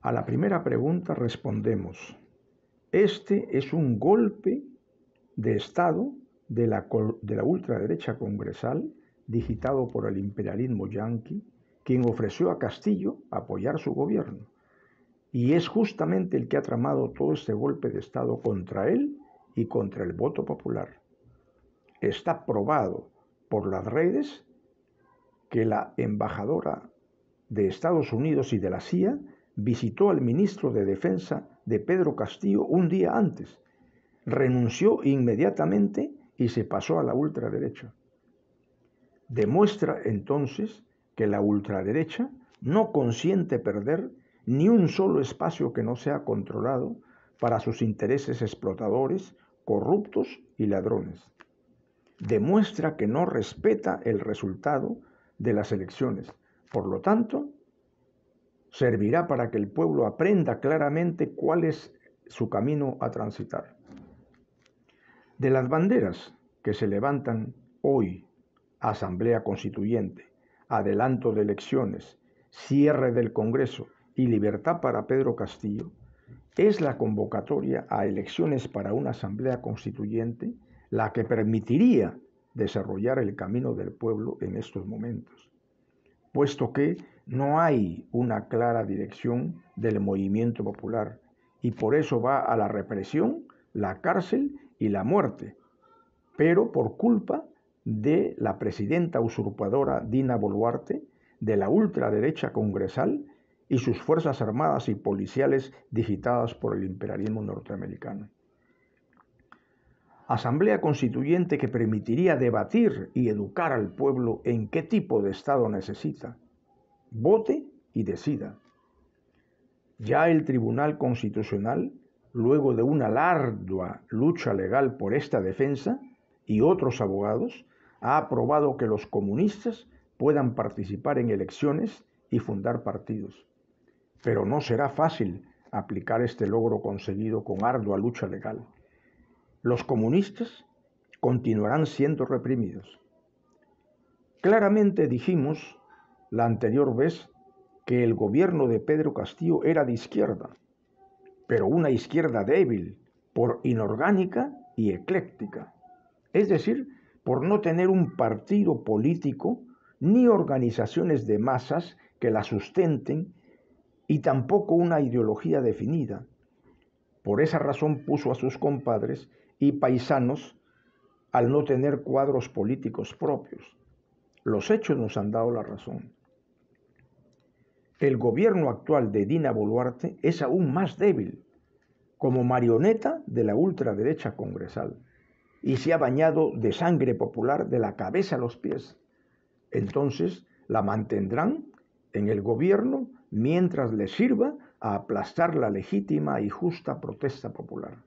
A la primera pregunta respondemos, este es un golpe de Estado de la ultraderecha congresal digitado por el imperialismo yanqui, quien ofreció a Castillo apoyar su gobierno. Y es justamente el que ha tramado todo este golpe de Estado contra él y contra el voto popular. Está probado por las redes que la embajadora de Estados Unidos y de la CIA visitó al ministro de Defensa de Pedro Castillo un día antes, renunció inmediatamente y se pasó a la ultraderecha. Demuestra entonces que la ultraderecha no consiente perder ni un solo espacio que no sea controlado para sus intereses explotadores, corruptos y ladrones. Demuestra que no respeta el resultado de las elecciones. Por lo tanto, servirá para que el pueblo aprenda claramente cuál es su camino a transitar. De las banderas que se levantan hoy, Asamblea Constituyente, adelanto de elecciones, cierre del Congreso y libertad para Pedro Castillo, es la convocatoria a elecciones para una Asamblea Constituyente la que permitiría desarrollar el camino del pueblo en estos momentos, puesto que no hay una clara dirección del movimiento popular y por eso va a la represión, la cárcel y la muerte, pero por culpa de la presidenta usurpadora Dina Boluarte, de la ultraderecha congresal y sus fuerzas armadas y policiales digitadas por el imperialismo norteamericano. Asamblea Constituyente que permitiría debatir y educar al pueblo en qué tipo de Estado necesita. Vote y decida. Ya el Tribunal Constitucional, luego de una ardua lucha legal por esta defensa y otros abogados, ha aprobado que los comunistas puedan participar en elecciones y fundar partidos. Pero no será fácil aplicar este logro conseguido con ardua lucha legal. Los comunistas continuarán siendo reprimidos. Claramente dijimos la anterior vez que el gobierno de Pedro Castillo era de izquierda, pero una izquierda débil, por inorgánica y ecléctica, es decir, por no tener un partido político ni organizaciones de masas que la sustenten y tampoco una ideología definida. Por esa razón puso a sus compadres y paisanos al no tener cuadros políticos propios. Los hechos nos han dado la razón. El gobierno actual de Dina Boluarte es aún más débil, como marioneta de la ultraderecha congresal, y se ha bañado de sangre popular de la cabeza a los pies. Entonces la mantendrán en el gobierno mientras les sirva a aplastar la legítima y justa protesta popular.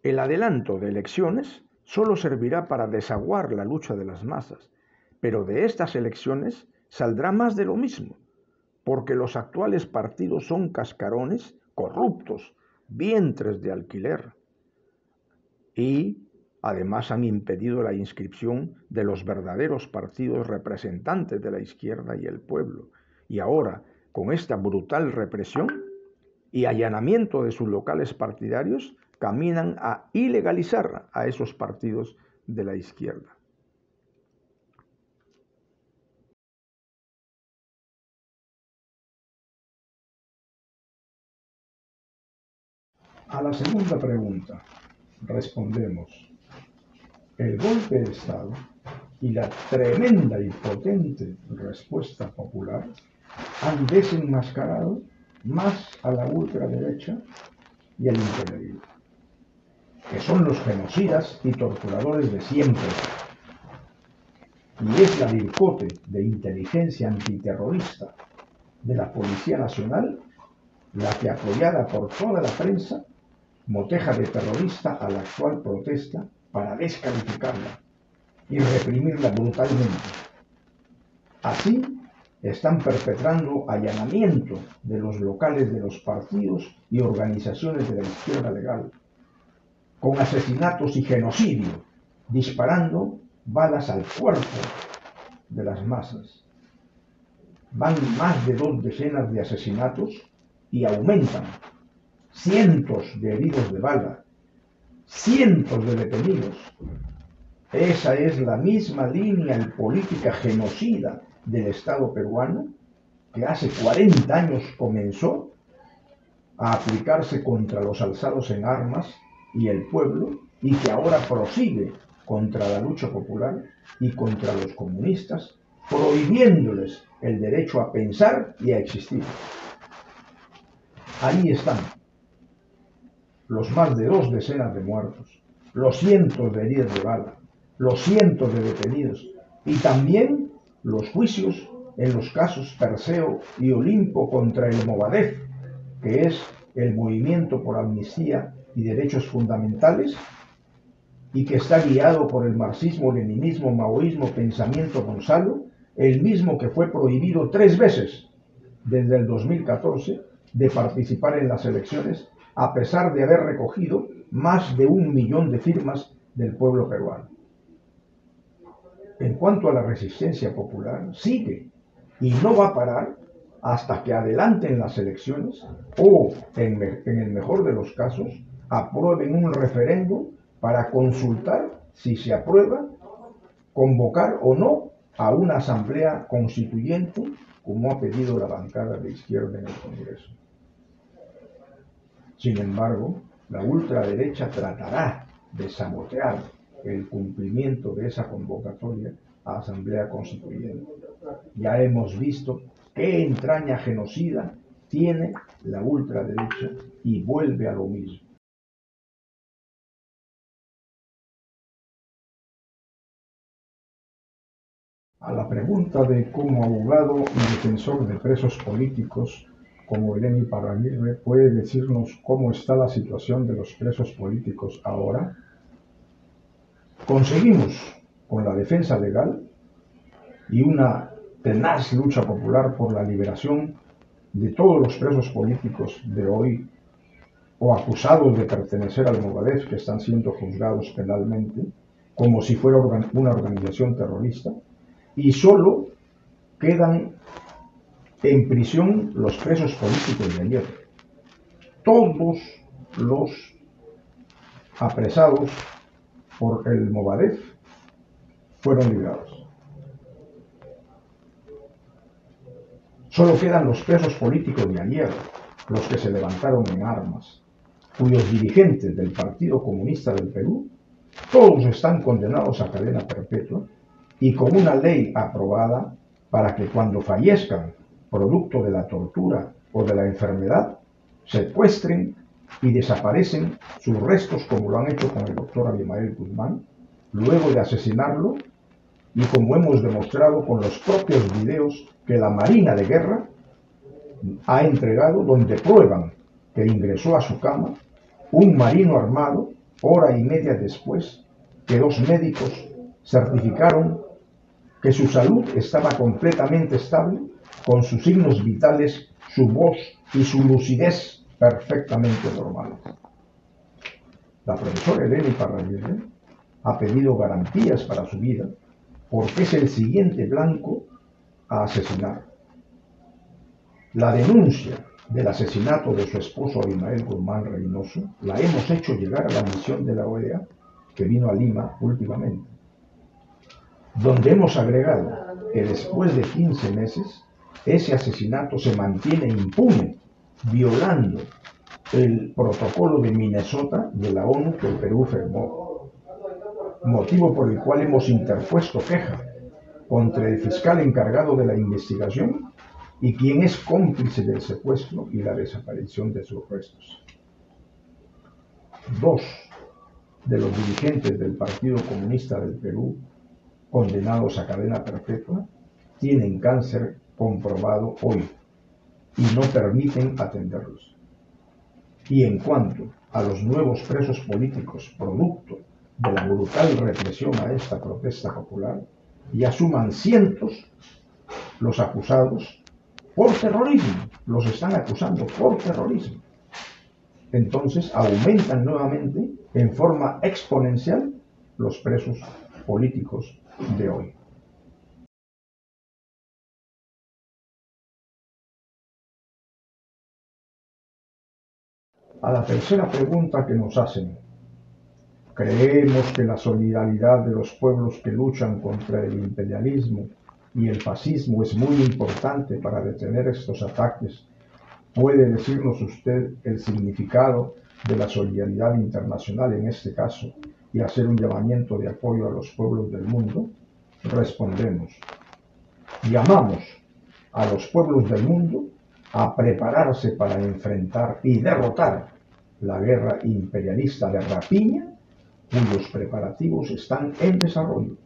El adelanto de elecciones solo servirá para desaguar la lucha de las masas, pero de estas elecciones saldrá más de lo mismo, porque los actuales partidos son cascarones corruptos, vientres de alquiler, y además han impedido la inscripción de los verdaderos partidos representantes de la izquierda y el pueblo. Y ahora, con esta brutal represión y allanamiento de sus locales partidarios, caminan a ilegalizar a esos partidos de la izquierda. A la segunda pregunta respondemos, el golpe de Estado y la tremenda y potente respuesta popular han desenmascarado más a la ultraderecha y al imperialismo, que son los genocidas y torturadores de siempre. Y es la vircote de inteligencia antiterrorista de la Policía Nacional la que, apoyada por toda la prensa, moteja de terrorista a la actual protesta para descalificarla y reprimirla brutalmente. Así, están perpetrando allanamiento de los locales de los partidos y organizaciones de la izquierda legal, con asesinatos y genocidio, disparando balas al cuerpo de las masas. van más de 2 decenas de asesinatos y aumentan. Cientos de heridos de bala, cientos de detenidos. Esa es la misma línea y política genocida del Estado peruano que hace 40 años comenzó a aplicarse contra los alzados en armas y el pueblo, y que ahora prosigue contra la lucha popular y contra los comunistas, prohibiéndoles el derecho a pensar y a existir. Ahí están los más de 2 decenas de muertos, los cientos de heridos de bala, los cientos de detenidos y también los juicios en los casos Perseo y Olimpo contra el Movadef, que es el Movimiento por Amnistía y Derechos Fundamentales, y que está guiado por el marxismo, leninismo, maoísmo, pensamiento Gonzalo, el mismo que fue prohibido 3 veces desde el 2014 de participar en las elecciones, a pesar de haber recogido más de 1 millón de firmas del pueblo peruano. En cuanto a la resistencia popular, sigue y no va a parar hasta que adelanten las elecciones o, en el mejor de los casos, aprueben un referéndum para consultar si se aprueba convocar o no a una asamblea constituyente, como ha pedido la bancada de izquierda en el Congreso. Sin embargo, la ultraderecha tratará de sabotear el cumplimiento de esa convocatoria a asamblea constituyente. Ya hemos visto qué entraña genocida tiene la ultraderecha y vuelve a lo mismo. A la pregunta de cómo abogado y defensor de presos políticos como Eleni Parraguirre puede decirnos cómo está la situación de los presos políticos ahora, conseguimos, con la defensa legal y una tenaz lucha popular por la liberación de todos los presos políticos de hoy o acusados de pertenecer al Movadef, que están siendo juzgados penalmente como si fuera una organización terrorista, y solo quedan en prisión los presos políticos de ayer. Todos los apresados por el Movadef fueron liberados. Solo quedan los presos políticos de ayer, los que se levantaron en armas, cuyos dirigentes del Partido Comunista del Perú, todos están condenados a cadena perpetua y con una ley aprobada para que cuando fallezcan producto de la tortura o de la enfermedad, secuestren y desaparecen sus restos, como lo han hecho con el doctor Abimael Guzmán, luego de asesinarlo, y como hemos demostrado con los propios videos que la Marina de Guerra ha entregado, donde prueban que ingresó a su cama un marino armado, hora y media después que 2 médicos certificaron que su salud estaba completamente estable, con sus signos vitales, su voz y su lucidez perfectamente normales. La profesora Eleni Parraguirre ha pedido garantías para su vida porque es el siguiente blanco a asesinar. La denuncia del asesinato de su esposo Abimael Guzmán Reynoso la hemos hecho llegar a la misión de la OEA que vino a Lima últimamente, donde hemos agregado que después de 15 meses ese asesinato se mantiene impune, violando el protocolo de Minnesota de la ONU que el Perú firmó, motivo por el cual hemos interpuesto queja contra el fiscal encargado de la investigación y quien es cómplice del secuestro y la desaparición de sus restos. 2 de los dirigentes del Partido Comunista del Perú, condenados a cadena perpetua, tienen cáncer comprobado hoy y no permiten atenderlos. Y en cuanto a los nuevos presos políticos producto de la brutal represión a esta protesta popular, ya suman cientos los acusados por terrorismo, los están acusando por terrorismo. Entonces aumentan nuevamente en forma exponencial los presos políticos de hoy. A la tercera pregunta que nos hacen, ¿creemos que la solidaridad de los pueblos que luchan contra el imperialismo y el fascismo es muy importante para detener estos ataques? ¿Puede decirnos usted el significado de la solidaridad internacional en este caso y hacer un llamamiento de apoyo a los pueblos del mundo? Respondemos, llamamos a los pueblos del mundo a prepararse para enfrentar y derrotar la guerra imperialista de rapiña, cuyos preparativos están en desarrollo,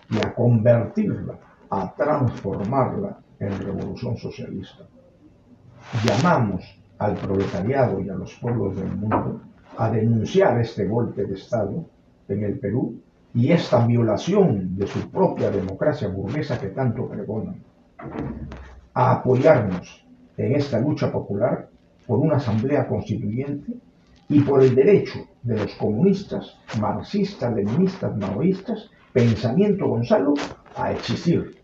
y a convertirla, a transformarla en revolución socialista. Llamamos al proletariado y a los pueblos del mundo a denunciar este golpe de Estado en el Perú y esta violación de su propia democracia burguesa que tanto pregonan, a apoyarnos en esta lucha popular por una asamblea constituyente y por el derecho de los comunistas, marxistas, leninistas, maoístas, pensamiento Gonzalo, a existir.